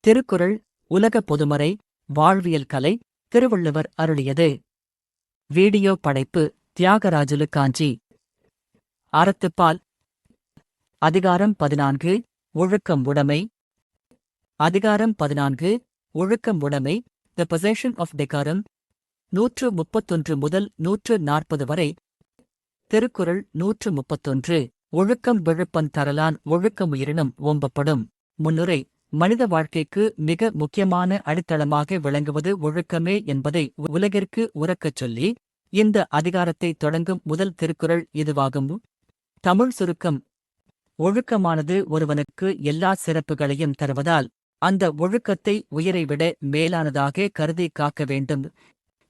திருக்குறள் உலக பொதுமறை வாழ்வியல் கலை திருவள்ளுவர் அருளியது. வீடியோ படைப்பு தியாகராஜுலு காஞ்சி. அறத்துப்பால். அதிகாரம் 14 ஒழுக்கம் உடைமை. அதிகாரம் 14 ஒழுக்கம் உடைமை. தி பொசெஷன் ஆஃப் டெகாரம். 131 முதல் 140 வரை. திருக்குறள் 131. ஒழுக்கம் விழுப்பம் தரலான் ஒழுக்கமுயிரினும் ஓம்பப்படும். முன்னுரை. மனித வாழ்க்கைக்கு மிக முக்கியமான அடித்தளமாக விளங்குவது ஒழுக்கமே என்பதை உலகிற்கு உரக்கச் சொல்லி இந்த அதிகாரத்தை தொடங்கும் முதல் திருக்குறள் இதுவாகும். தமிழ் சுருக்கம். ஒழுக்கமானது ஒருவனுக்கு எல்லா சிறப்புகளையும் தருவதால் அந்த ஒழுக்கத்தை உயிரைவிட மேலானதாக கருதி காக்க வேண்டும்.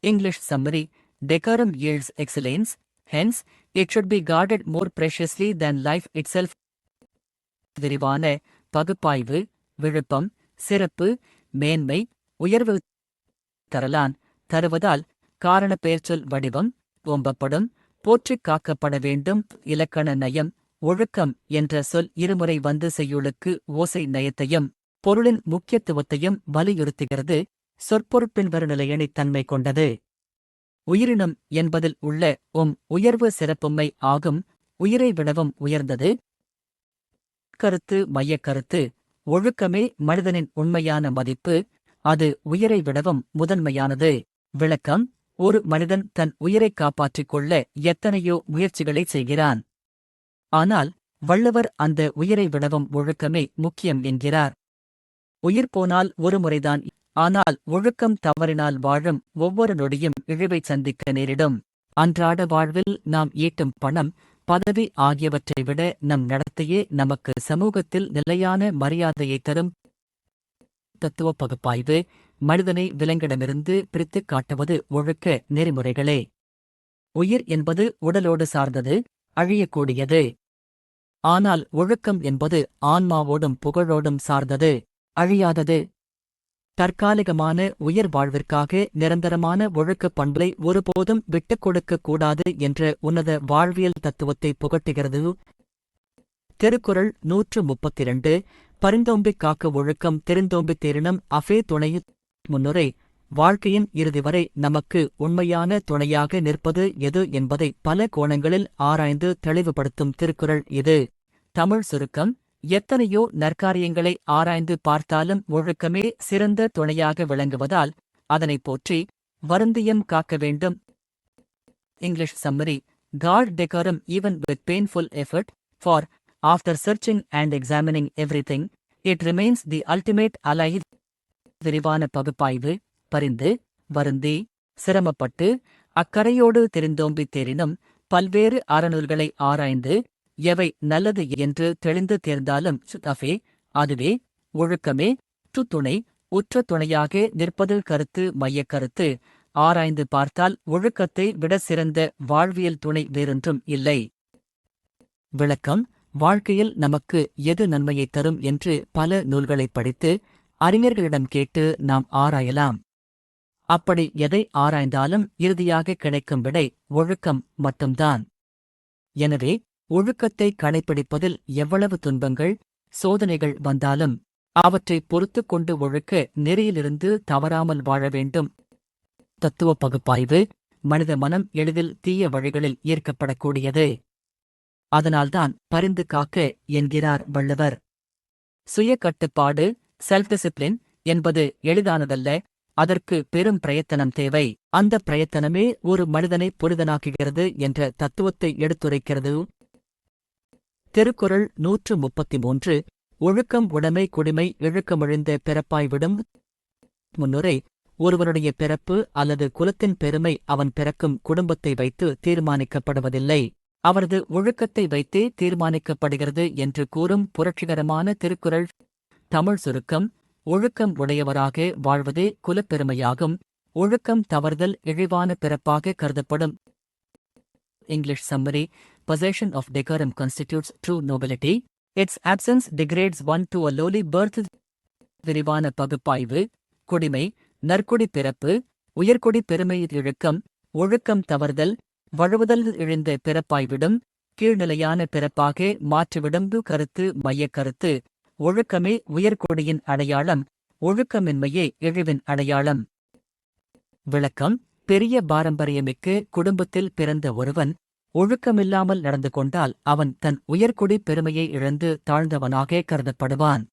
English summary. Decorum yields excellence, hence it should be guarded more preciously than life itself. விரிவான பகுப்பாய்வு. விழுப்பம், சிறப்பு, மேன்மை, உயர்வு தரலான் தருவதால் காரண பெயர்ச்சொல் வடிவம் ஓம்பப்படும். போற்றிக் காக்கப்பட வேண்டும். இலக்கண நயம். ஒழுக்கம் என்ற சொல் இருமுறை வந்து செய்யுளுக்கு ஓசை நயத்தையும் பொருளின் முக்கியத்துவத்தையும் வலியுறுத்துகிறது. சொற்பொருட்பின்வரு நிலையணித் தன்மை கொண்டது. உயிரினம் என்பதில் உள்ள உயர்வு சிறப்புமை ஆகும். உயிரை விடவும் உயர்ந்தது. கருத்து மையக்கருத்து. ஒழுக்கமே மனிதனின் உண்மையான மதிப்பு. அது உயிரை விடவும் முதன்மையானது. விளக்கம். ஒரு மனிதன் தன் உயிரைக் காப்பாற்றிக் கொள்ள எத்தனையோ முயற்சிகளை செய்கிறான். ஆனால் வள்ளுவர் அந்த உயிரை விடவும் ஒழுக்கமே முக்கியம் என்கிறார். உயிர் போனால் ஒரு முறைதான். ஆனால் ஒழுக்கம் தவறினால் வாழும் ஒவ்வொரு நொடியும் இழிவைச் சந்திக்க நேரிடும். அன்றாட வாழ்வில் நாம் ஈட்டும் பணம், பதவி ஆகியவற்றை விட நம் நடத்தையே நமக்கு சமூகத்தில் நிலையான மரியாதையை தரும். தத்துவ பகுப்பாய்வு. மனிதனை விலங்கிடமிருந்து பிரித்துக் காட்டுவது ஒழுக்க நெறிமுறைகளே. உயிர் என்பது உடலோடு சார்ந்தது, அழியக்கூடியது. ஆனால் ஒழுக்கம் என்பது ஆன்மாவோடும் புகழோடும் சார்ந்தது, அழியாதது. தற்காலிகமான உயிர் வாழ்விற்காக நிரந்தரமான ஒழுக்கப் பண்புகளை ஒருபோதும் விட்டுக் கொடுக்கக் கூடாது என்ற உன்னத வாழ்வியல் தத்துவத்தை புகட்டுகிறது. திருக்குறள் 132. பரிந்தோம்பிக் காக்க ஒழுக்கம் தெரிந்தோம்பித் தேரினும் அஃதே துணை. முன்னுரை. வாழ்க்கையின் இறுதி வரை நமக்கு உண்மையான துணையாக நிற்பது எது என்பதை பல கோணங்களில் ஆராய்ந்து தெளிவுபடுத்தும் திருக்குறள் இது. தமிழ் சுருக்கம். எத்தனையோ நற்காரியங்களை ஆராய்ந்து பார்த்தாலும் ஒழுக்கமே சிறந்த துணையாக விளங்குவதால் அதனைப் போற்றி வருந்தியம் காக்க வேண்டும். English summary. Guard decorum even with painful effort, for, after searching and examining everything, it remains the ultimate ally. விரிவான பகுப்பாய்வு. பரிந்து, வருந்தி, சிரமப்பட்டு, அக்கரையோடு தெரிந்தோம்பித் தேரினும் பல்வேறு அறநூல்களை ஆராய்ந்து எவை நல்லது என்று தெளிந்து தேர்ந்தாலும் அஃதே அதுவே ஒழுக்கமே துணை உற்ற துணையாக நிற்பது. கருத்து மையக்கருத்து. ஆராய்ந்து பார்த்தால் ஒழுக்கத்தை விட சிறந்த வாழ்வியல் துணை வேறொன்றும் இல்லை. விளக்கம். வாழ்க்கையில் நமக்கு எது நன்மையைத் தரும் என்று பல நூல்களைப் படித்து அறிஞர்களிடம் கேட்டு நாம் ஆராயலாம். அப்படி எதை ஆராய்ந்தாலும் இறுதியாக கிடைக்கும் விடை ஒழுக்கம் மட்டும்தான். எனவே ஒழுக்கத்தை கடைப்பிடிப்பதில் எவ்வளவு துன்பங்கள், சோதனைகள் வந்தாலும் அவற்றை பொறுத்துக் கொண்டு ஒழுக்க நெறியிலிருந்து தவறாமல் வாழ வேண்டும். தத்துவ பகுப்பாய்வு. மனித மனம் எளிதில் தீய வழிகளில் ஈர்க்கப்படக்கூடியது. அதனால்தான் பரிந்து காக்க என்கிறார் வள்ளுவர். சுய கட்டுப்பாடு, செல்ஃப் டிசிப்ளின் என்பது எளிதானதல்ல. அதற்கு பெரும் பிரயத்தனம் தேவை. அந்த பிரயத்தனமே ஒரு மனிதனை புனிதனாக்குகிறது என்ற தத்துவத்தை எடுத்துரைக்கிறது. திருக்குறள் 133. ஒழுக்கம் உடைமை குடிமை இழுக்கமொழிந்த பிறப்பாய்விடும். முன்னுரை. ஒருவனுடைய பிறப்பு அல்லது குலத்தின் பெருமை அவன் பிறக்கும் குடும்பத்தை வைத்து தீர்மானிக்கப்படுவதில்லை, அவரது ஒழுக்கத்தை வைத்தே தீர்மானிக்கப்படுகிறது என்று கூறும் புரட்சிகரமான திருக்குறள். தமிழ் சுருக்கம். ஒழுக்கம் உடையவராக வாழ்வதே குலப்பெருமையாகும். ஒழுக்கம் தவறுதல் இழிவான பிறப்பாக கருதப்படும். English summary. Possession of decorum constitutes true nobility. Its absence degrades one to a lowly birth. விரிவான பகுப்பாய்வு. குடிமை, நற்குடி பிறப்பு, உயர்குடி பெருமை இழுக்கம், ஒழுக்கம் தவறுதல், வழுவுதல் இழிந்த பிறப்பாய்விடும், கீழ்நிலையான பிறப்பாக மாற்றிவிடும். கருத்து மையக்கருத்து. ஒழுக்கமே உயர்குடியின் அடையாளம். ஒழுக்கமின்மையே இழிவின் அடையாளம். விளக்கம்: பெரிய பாரம்பரியமிக்க குடும்பத்தில் பிறந்த ஒருவன் ஒழுக்கமில்லாமல் நடந்து கொண்டால் அவன் தன் உயர்குடி பெருமையை இழந்து தாழ்ந்தவனாக கருதப்படுவான்.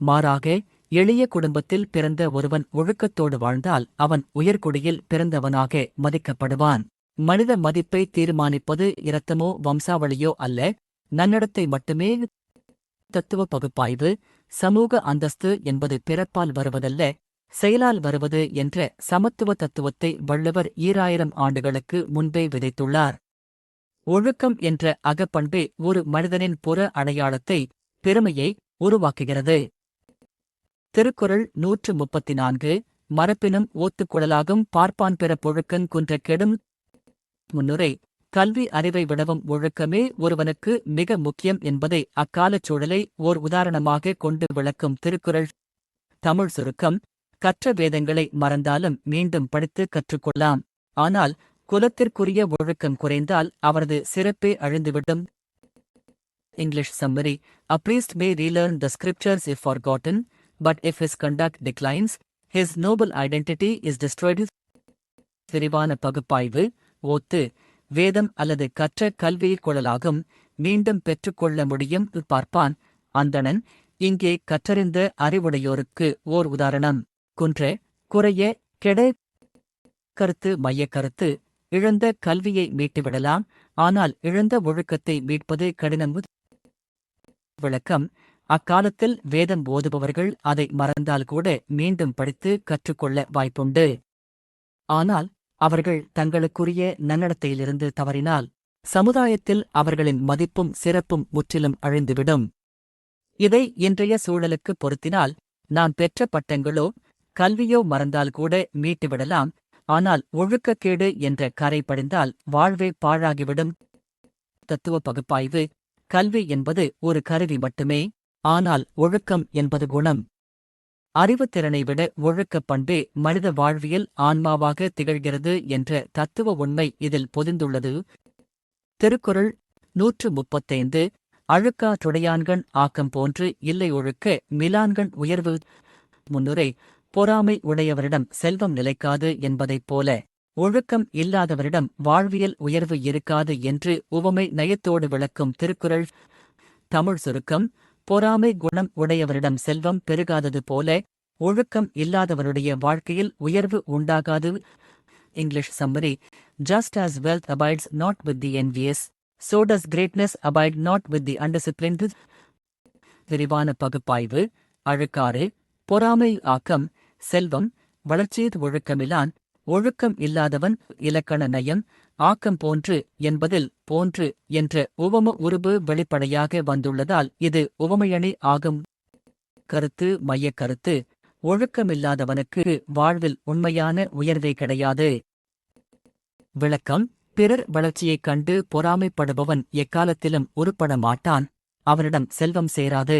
மாறாக, எளிய குடும்பத்தில் பிறந்த ஒருவன் ஒழுக்கத்தோடு வாழ்ந்தால் அவன் உயர்குடியில் பிறந்தவனாக மதிக்கப்படுவான். மனித மதிப்பை தீர்மானிப்பது இரத்தமோ வம்சாவளியோ அல்ல, நன்னடத்தை மட்டுமே. தத்துவ பகுப்பாய்வு: சமூக அந்தஸ்து என்பது பிறப்பால் வருவதல்ல, செயலால் வருவது என்ற சமத்துவ தத்துவத்தை வள்ளுவர் 2000 ஆண்டுகளுக்கு முன்பே விதைத்துள்ளார். ஒழுக்கம் என்ற அகப்பண்பே ஒரு மனிதனின் புற அடையாளத்தை, பெருமையை உருவாக்குகிறது. திருக்குறள் 134. மரப்பினும் ஓத்துக்குழலாகும் பார்ப்பான் பிற பொழுக்கங் குன்ற கெடும். முன்னுரை: கல்வி அறிவை விடவும் ஒழுக்கமே ஒருவனுக்கு மிக முக்கியம் என்பதை அக்காலச் சூழலை ஓர் உதாரணமாக கொண்டு விளக்கும் திருக்குறள். தமிழ் சுருக்கம்: கற்ற வேதங்களை மறந்தாலும் மீண்டும் படித்து கற்றுக்கொள்ளலாம். ஆனால் குலத்திற்குரிய ஒழுக்கம் குறைந்தால் அவரது சிறப்பே அழிந்துவிடும். English summary: A priest may relearn the scriptures if forgotten, but if his conduct declines, his noble identity is destroyed. விரிவான பகுப்பாய்வு: ஓத்து: வேதம் அல்லது கற்ற கல்வியைக் கொள்ளலாகும், மீண்டும் பெற்றுக்கொள்ள முடியும். பார்ப்பான்: அந்தணன். இங்கே கற்றறிந்த அறிவுடையோருக்கு ஓர் உதாரணம். குன்ற: குறைய, கெட. கருத்து மையக்கருத்து: இழந்த கல்வியை மீட்டுவிடலாம், ஆனால் இழந்த ஒழுக்கத்தை மீட்பது கடினம். விளக்கம்: அக்காலத்தில் வேதம் ஓதுபவர்கள் அதை மறந்தால் கூட மீண்டும் படித்து கற்றுக்கொள்ள வாய்ப்புண்டு. ஆனால் அவர்கள் தங்களுக்குரிய நன்னடத்தையிலிருந்து தவறினால் சமுதாயத்தில் அவர்களின் மதிப்பும் சிறப்பும் முற்றிலும் அழிந்துவிடும். இதை இன்றைய சூழலுக்கு பொருத்தினால், நாம் பெற்ற பட்டங்களோ கல்வியோ மறந்தால் கூட மீட்டுவிடலாம், ஆனால் ஒழுக்கக்கேடு என்ற கரை படிந்தால் வாழ்வே பாழாகிவிடும். தத்துவ பகுப்பாய்வு: கல்வி என்பது ஒரு கருவி மட்டுமே, ஆனால் ஒழுக்கம் என்பது குணம். அறிவுத்திறனை விட ஒழுக்கப் பண்பே மனித வாழ்வியல் ஆன்மாவாக திகழ்கிறது என்ற தத்துவ உண்மை இதில் பொதிந்துள்ளது. திருக்குறள் 135. அழுக்கா துடையான்கண் ஆக்கம் போன்று இல்லை ஒழுக்க மிலான்கண் உயர்வு. முன்னுரை: பொறாமை உடையவரிடம் செல்வம் நிலைக்காது என்பதைப் போல ஒழுக்கம் இல்லாதவரிடம் வாழ்வியல் உயர்வு இருக்காது என்று உவமை நயத்தோடு விளக்கும் திருக்குறள். தமிழ் சுருக்கம்: பொறாமை குணம் உடையவரிடம் செல்வம் பெருகாதது போல ஒழுக்கம் இல்லாதவருடைய வாழ்க்கையில் உயர்வு உண்டாகாது. English summary: Just as wealth abides not with the envious, so does greatness abide not with the undisciplined. விரிவான பகுப்பாய்வு: அழுக்காறு: பொறாமை ஆக்கம், செல்வம், வளர்ச்சியது ஒழுக்கமிலான், ஒழுக்கம் இல்லாதவன் இலக்கண நயம், ஆக்கம் போன்று என்பதில் போன்று என்ற உவம உருபு வெளிப்படையாக வந்துள்ளதால் இது உவமையணி ஆகும். கருத்து மையக்கருத்து: ஒழுக்கமில்லாதவனுக்கு வாழ்வில் உண்மையான உயர்வே கிடையாது. விளக்கம்: பிறர் வளர்ச்சியைக் கண்டு பொறாமைப்படுபவன் எக்காலத்திலும் உருப்பட மாட்டான், அவனிடம் செல்வம் சேராது.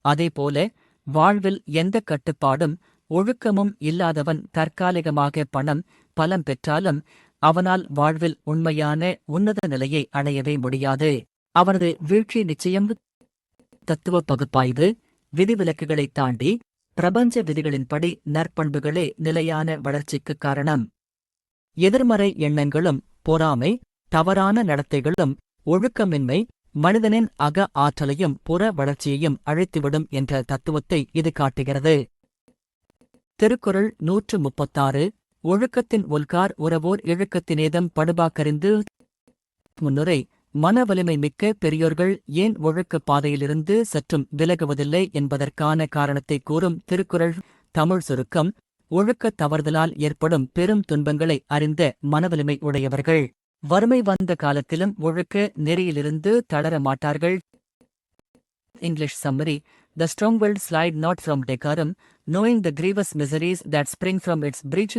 அதேபோல வாழ்வில் எந்த கட்டுப்பாடும் ஒழுக்கமும் இல்லாதவன் தற்காலிகமாக பணம், பலம் பெற்றாலும் அவனால் வாழ்வில் உண்மையான உன்னத நிலையை அடையவே முடியாது. அவனது வீழ்ச்சி நிச்சயம். தத்துவ பகுப்பாய்வு: விதிவிலக்குகளைத் தாண்டி பிரபஞ்ச விதிகளின்படி நற்பண்புகளே நிலையான வளர்ச்சிக்குக் காரணம். எதிர்மறை எண்ணங்களும் பொறாமை, தவறான நடத்தைகளும் ஒழுக்கமின்மை மனிதனின் அக ஆற்றலையும் புற வளர்ச்சியையும் அழித்துவிடும் என்ற தத்துவத்தை இது காட்டுகிறது. திருக்குறள் 136. ஒழுக்கத்தின் ஒல்கார் உறவோர் இழுக்கத்தினேதம் படுபாக்கறிந்து. முன்னுரை: மன வலிமை மிக்க பெரியோர்கள் ஏன் ஒழுக்கப் பாதையிலிருந்து சற்றும் விலகுவதில்லை என்பதற்கான காரணத்தை கூறும் திருக்குறள். தமிழ் சுருக்கம்: ஒழுக்கத் தவறுதலால் ஏற்படும் பெரும் துன்பங்களை அறிந்த மனவலிமை உடையவர்கள் வறுமை வந்த காலத்திலும் ஒழுக்க நெறியிலிருந்து தளர மாட்டார்கள். English summary: The strong-willed slide not from decorum, knowing the grievous miseries that spring from its breach.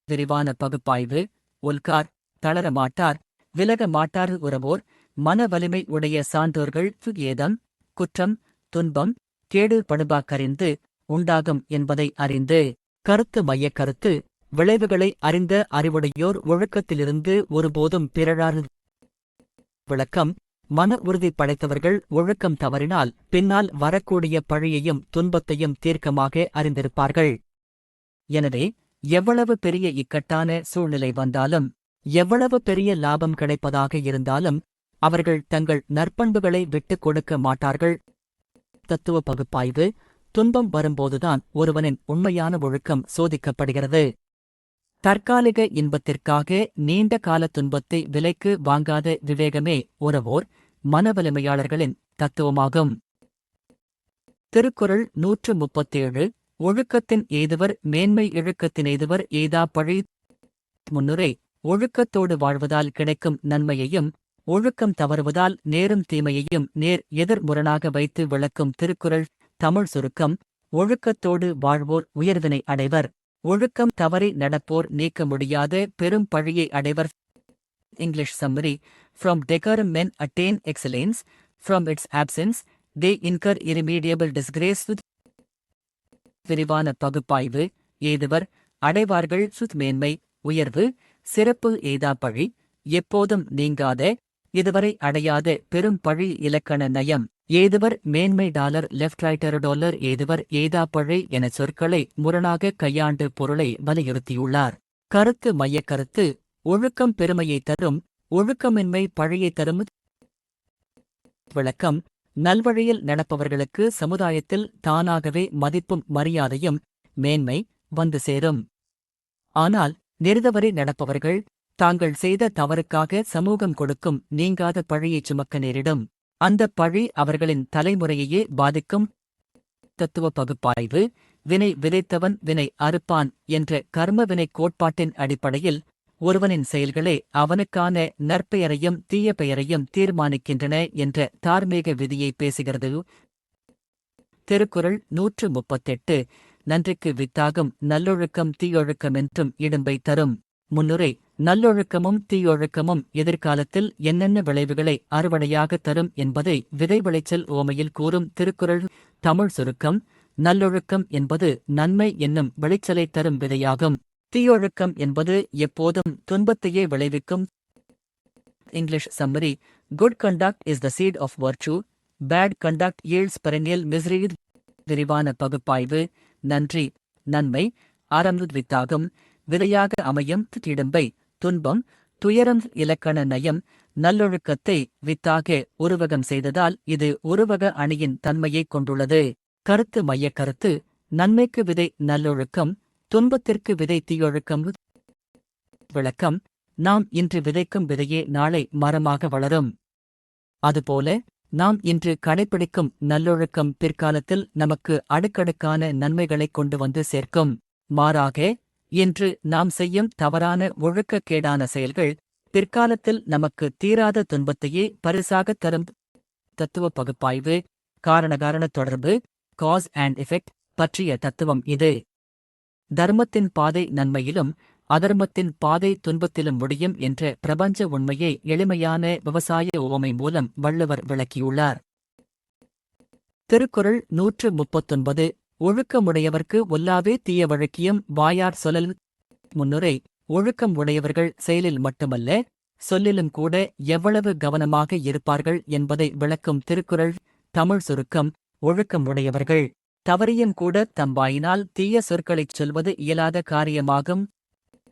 விரிவான பகுப்பாய்வு: ஒல்கார்: தளர மாட்டார், விலக மாட்டார். உறவோர்: மன வலிமை உடைய சான்றோர்கள். ஏதம்: குற்றம், துன்பம், கேடு படுபாக்கறிந்து உண்டாகும் என்பதை அறிந்து. கருத்து மையக்கருத்து: விளைவுகளை அறிந்த அறிவுடையோர் ஒழுக்கத்திலிருந்து ஒருபோதும் பிறழார். விளக்கம்: மன உறுதி படைத்தவர்கள் ஒழுக்கம் தவறினால் பின்னால் வரக்கூடிய பழியையும் துன்பத்தையும் தீர்க்கமாக அறிந்திருப்பார்கள். எனவே எவ்வளவு பெரிய இக்கட்டான சூழ்நிலை வந்தாலும், எவ்வளவு பெரிய லாபம் கிடைப்பதாக இருந்தாலும் அவர்கள் தங்கள் நற்பண்புகளை விட்டுக் கொடுக்க மாட்டார்கள். தத்துவ பகுப்பாய்வு. துன்பம் வரும்போதுதான் ஒருவனின் உண்மையான ஒழுக்கம் சோதிக்கப்படுகிறது. தற்காலிக இன்பத்திற்காக நீண்ட கால துன்பத்தை விலைக்கு வாங்காத விவேகமே உறவோர் மனவலிமையாளர்களின் தத்துவமாகும். திருக்குறள் 137. ஒழுக்கத்தின் எய்துவர் மேன்மை இழுக்கத்தின் எய்துவர் எய்தா பழி. முன்னுரை. ஒழுக்கத்தோடு வாழ்வதால் கிடைக்கும் நன்மையையும் ஒழுக்கம் தவறுவதால் நேரும் தீமையையும் நேர் எதிர் முரணாக வைத்து விளக்கும் திருக்குறள். தமிழ் சுருக்கம். ஒழுக்கத்தோடு வாழ்வோர் உயர்வினை அடைவர். ஒழுக்கம் தவறி நடப்போர் நீக்க முடியாத பெரும் பழியை அடைவர். English summary. From decorum men attain excellence. From its absence, they incur irremediable disgrace. விரிவான பகுப்பாய்வு. எய்துவர் அடைவார்கள் மேன்மை உயர்வு சிறப்பு எய்தா பழி எப்போதும் நீங்காத இதுவரை அடையாத பெரும் பழி இலக்கண நயம். ஏதுவர் மேன்மை லெஃப்ட் ரைட்டர் ஏதுவர் எய்தா பழி என சொற்களை முரணாக கையாண்டு பொருளை வலியுறுத்தியுள்ளார். கருத்து மையக் கருத்து. ஒழுக்கம் பெருமையை தரும், ஒழுக்கமின்மை பழியை தரும். விளக்கம். நல்வழியில் நடப்பவர்களுக்கு சமுதாயத்தில் தானாகவே மதிப்பும் மரியாதையும் மேன்மை வந்து சேரும். ஆனால் நெறிதவறி நடப்பவர்கள் தாங்கள் செய்த தவறுக்காக சமூகம் கொடுக்கும் நீங்காத பழியைச் சுமக்க நேரிடும். அந்தப் பழி அவர்களின் தலைமுறையையே பாதிக்கும். தத்துவ பகுப்பாய்வு. வினை விதைத்தவன் வினை அறுப்பான் என்ற கர்ம வினை கோட்பாட்டின் அடிப்படையில் ஒருவனின் செயல்களே அவனுக்கான நற்பெயரையும் தீய பெயரையும் தீர்மானிக்கின்றன என்ற தார்மீக விதியை பேசுகிறது. திருக்குறள் 138. நன்றிக்கு வித்தாகும் நல்லொழுக்கம் தீயொழுக்கமென்றும் இடும்பை தரும். முன்னுரை. நல்லொழுக்கமும் தீயொழுக்கமும் எதிர்காலத்தில் என்னென்ன விளைவுகளை அறுவடையாக தரும் என்பதை விதை விளைச்சல் ஓமையில் கூறும் திருக்குறள். தமிழ் சுருக்கம். நல்லொழுக்கம் என்பது நன்மை என்னும் விளைச்சலை தரும் விதையாகும். தீயொழுக்கம் என்பது எப்போதும் துன்பத்தையே விளைவிக்கும். English summary. Good conduct is the seed of virtue. Bad conduct yields perennial misery. விரிவான பகுப்பாய்வு. நன்றி நன்மை வித்தாகும் விதையாக அமையும் இடும்பை துன்பம் துயரம் இலக்கண நயம். நல்லொழுக்கத்தை வித்தாக உருவகம் செய்ததால் இது உருவக அணியின் தன்மையைக் கொண்டுள்ளது. கருத்து மையக் கருத்து. நன்மைக்கு விதை நல்லொழுக்கம், துன்பத்திற்கு விதை தீயொழுக்கம். விளக்கம். நாம் இன்று விதைக்கும் விதையே நாளை மரமாக வளரும். அதுபோல நாம் இன்று கடைப்பிடிக்கும் நல்லொழுக்கம் பிற்காலத்தில் நமக்கு அடுக்கடுக்கான நன்மைகளைக் கொண்டு வந்து சேர்க்கும். மாறாக இன்று நாம் செய்யும் தவறான ஒழுக்கக்கேடான செயல்கள் பிற்காலத்தில் நமக்கு தீராத துன்பத்தையே பரிசாகத் தரும். தத்துவ பகுப்பாய்வு. காரணகாரண தொடர்பு காஸ் அண்ட் எஃபெக்ட் பற்றிய தத்துவம் இது. தர்மத்தின் பாதை நன்மையிலும் அதர்மத்தின் பாதை துன்பத்திலும் முடியும் என்ற பிரபஞ்ச உண்மையை எளிமையான விவசாய உவமை மூலம் வள்ளுவர் விளக்கியுள்ளார். திருக்குறள் 139. ஒழுக்கமுடையவர்க்கு ஒல்லாவே தீய வழக்கியும் வாயார் சொல்லல். முன்னுரை. ஒழுக்கம் உடையவர்கள் செயலில் மட்டுமல்ல சொல்லிலும் கூட எவ்வளவு கவனமாக இருப்பார்கள் என்பதை விளக்கும் திருக்குறள். தமிழ் சுருக்கம். ஒழுக்கம் உடையவர்கள் தவறியும் கூட தம் வாயினால் தீய சொற்களைச் சொல்வது இயலாத காரியமாகும்.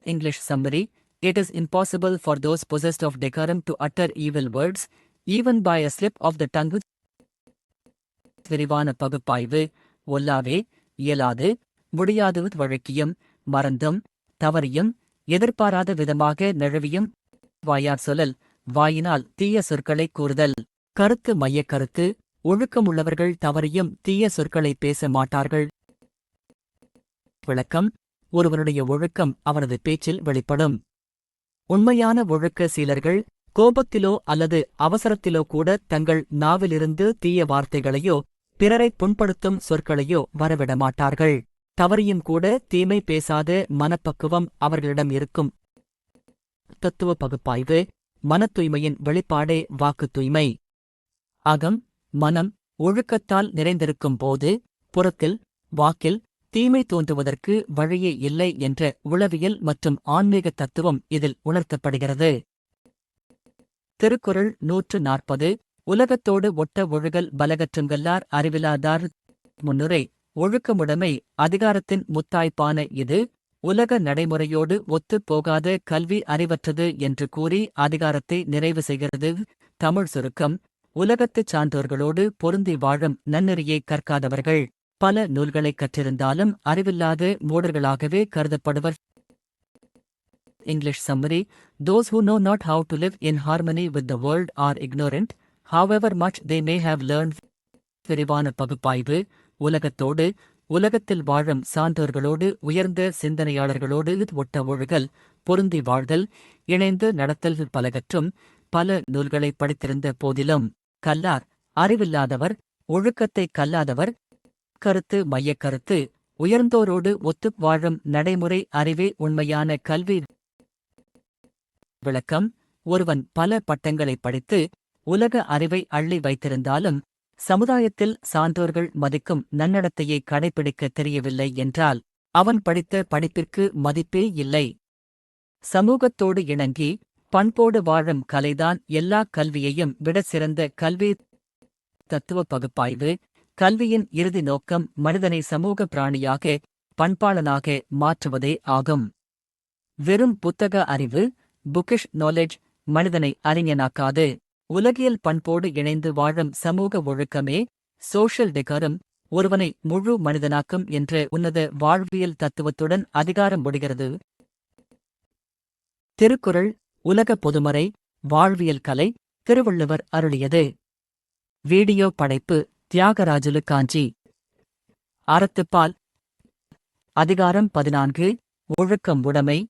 English summary. It is impossible for those possessed of decorum to utter evil words, even by a slip of the tongue. விரிவான பகுப்பாய்வு. ஒல்லாவே இயலாது முடியாது வழக்கியும் மறந்தும் தவறியும் எதிர்பாராத விதமாக நழுவியும் வாயார் சொல்லல் வாயினால் தீய சொற்களைக் கூறுதல். கருத்து மையக் கருத்து. ஒழுக்கமுள்ளவர்கள் தவறியும் தீய சொற்களை பேச மாட்டார்கள். விளக்கம். ஒருவனுடைய ஒழுக்கம் அவனது பேச்சில் வெளிப்படும். உண்மையான ஒழுக்க சீலர்கள் கோபத்திலோ அல்லது அவசரத்திலோ கூட தங்கள் நாவிலிருந்து தீய வார்த்தைகளையோ பிறரை புண்படுத்தும் சொற்களையோ வரவிடமாட்டார்கள். தவறியும் கூட தீமை பேசாத மனப்பக்குவம் அவர்களிடம் இருக்கும். தத்துவ பகுப்பாய்வு. மனத் தூய்மையின் வெளிப்பாடே வாக்குத் தூய்மை. அகம் மனம் ஒழுக்கத்தால் நிறைந்திருக்கும் போது புறத்தில் வாக்கில் தீமை தோன்றுவதற்கு வழியே இல்லை என்ற உளவியல் மற்றும் ஆன்மீக தத்துவம் இதில் உணர்த்தப்படுகிறது. திருக்குறள் 140. உலகத்தோடு ஒட்ட ஒழுகல் பலகற்றுங்கல்லார் அறிவிலாதார். முன்னுரை. ஒழுக்கமுடைமை அதிகாரத்தின் முத்தாய்ப்பான இது உலக நடைமுறையோடு ஒத்துப் போகாத கல்வி அறிவற்றது என்று கூறி அதிகாரத்தை நிறைவு செய்கிறது. தமிழ் சுருக்கம். உலகத்துச் சான்றோர்களோடு பொருந்தி வாழும் நன்னெறியை கற்காதவர்கள் பல நூல்களைக் கற்றிருந்தாலும் அறிவில்லாத மூடர்களாகவே கருதப்படுவர். English summary. Those who know not how to live in harmony with the world are ignorant, however much they may have learned. விரிவான பகுப்பாய்வு. உலகத்தோடு உலகத்தில் வாழும் சான்றோர்களோடு உயர்ந்த சிந்தனையாளர்களோடு ஒட்ட ஒழுகல், பொருந்தி வாழ்தல், இணைந்து நடத்தல் பலகற்றும் பல நூல்களை படித்திருந்த போதிலும் கல்லார் அறிவில்லாதவர், ஒழுக்கத்தை கல்லாதவர், கருத்து மையக் கருத்து, உயர்ந்தோரோடு ஒத்துப் வாழும் நடைமுறை அறிவே உண்மையான கல்வி. விளக்கம். ஒருவன் பல பட்டங்களை படித்து உலக அறிவை அள்ளி வைத்திருந்தாலும் சமுதாயத்தில் சான்றோர்கள் மதிக்கும் நன்னடத்தையை கடைப்பிடிக்க தெரியவில்லை என்றால் அவன் படித்த படிப்பிற்கு மதிப்பே இல்லை. சமூகத்தோடு இணங்கி பண்போடு வாழும் கலைதான் எல்லா கல்வியையும் விட சிறந்த கல்வி. தத்துவ பகுப்பாய்வு. கல்வியின் இறுதி நோக்கம் மனிதனை சமூக பிராணியாக, பண்பாளனாக மாற்றுவதே ஆகும். வெறும் புத்தக அறிவு, புக்கிஷ் நாலேஜ், மனிதனை அறிஞனாக்காது. உலகியல் பண்போடு இணைந்து வாழும் சமூக ஒழுக்கமே, சோஷியல் டெகரம், ஒருவனை முழு மனிதனாக்கும் என்ற உன்னத வாழ்வியல் தத்துவத்துடன் அதிகாரம் முடிகிறது. திருக்குறள் உலக பொதுமறை வாழ்வியல் கலை திருவள்ளுவர் அருளியது. வீடியோ படைப்பு தியாகராஜுலு காஞ்சி. அறத்துப்பால். அதிகாரம் 14. ஒழுக்கம் உடைமை.